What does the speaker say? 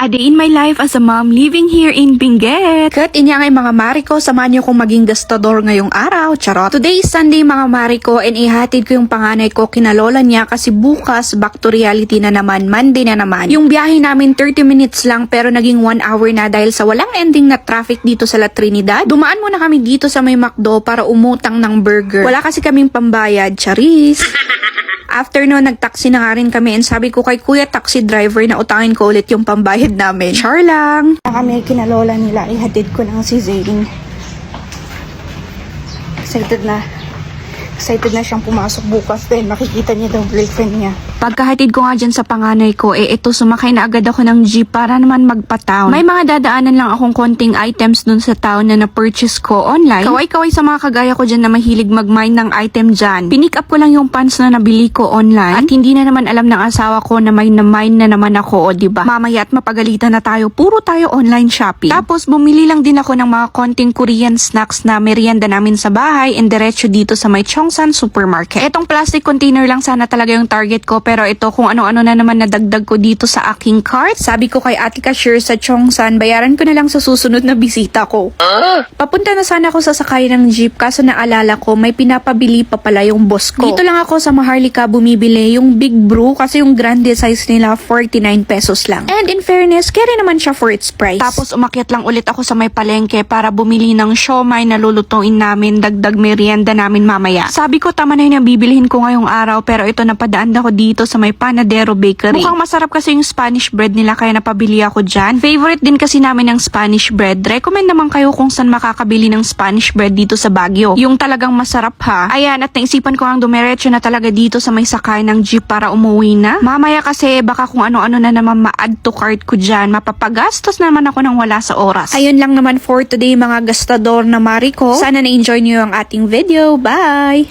A day in my life as a mom living here in Benguet. Kat inya ngay mga Mariko, samahan niyo kong maging gastador ngayong araw, charot. Today is Sunday mga Mariko and ihatid ko yung panganay ko kina lola niya kasi bukas back to reality na naman, Monday na naman. Yung biyahe namin 30 minutes lang pero naging 1 hour na dahil sa walang ending na traffic dito sa La Trinidad. Dumaan muna kami dito sa may McDo para umutang ng burger. Wala kasi kaming pambayad, charis. After no, nag-taxi na nga rin kami and sabi ko kay kuya taxi driver na utangin ko ulit yung pambayad namin. Char lang. Kami kinalola nila, ihatid ko lang si Zane. Excited na siyang pumasok bukas dahil makikita niya daw girlfriend niya. Pagkahatid ko nga dyan sa panganay ko, ito sumakay na agad ako ng jeep para naman magpa-town. May mga dadaanan lang akong konting items dun sa town na na-purchase ko online. Kaway-kaway sa mga kagaya ko dyan na mahilig mag-mine ng item dyan. Pinick up ko lang yung pants na nabili ko online at hindi na naman alam ng asawa ko na may na-mine na naman ako, o diba? Mamaya at mapagalitan na tayo, puro tayo online shopping. Tapos bumili lang din ako ng mga konting Korean snacks na merienda namin sa bahay and diretso dito sa may Chongsan Supermarket. Etong plastic container lang sana talaga yung target ko, pero ito kung ano-ano na naman nadagdag ko dito sa aking cart. Sabi ko kay Ate Cashier sa Chongsan, bayaran ko na lang sa susunod na bisita ko. Papunta na sana ako sa sakay ng jeep kaso naalala ko may pinapabili pa pala yung boss ko. Dito lang ako sa Maharlika bumibili yung Big Brew kasi yung grande size nila 49 pesos lang. And in fairness, carry naman siya for its price. Tapos umakyat lang ulit ako sa may palengke para bumili ng siomai na lulutuin namin, dagdag merienda namin mamaya. Sabi ko tama na yun ang bibilihin ko ngayong araw pero ito napadaan ako dito sa may Panadero Bakery. Mukhang masarap kasi yung Spanish bread nila kaya napabili ako dyan. Favorite din kasi namin ng Spanish bread. Recommend naman kayo kung saan makakabili ng Spanish bread dito sa Baguio. Yung talagang masarap ha. Ayan, at naisipan ko ang dumiretso na talaga dito sa may sakay ng jeep para umuwi na. Mamaya kasi baka kung ano-ano na naman ma-add to cart ko dyan. Mapapagastos naman ako nang wala sa oras. Ayun lang naman for today mga gastador na Mariko. Sana na-enjoy niyo ang ating video. Bye!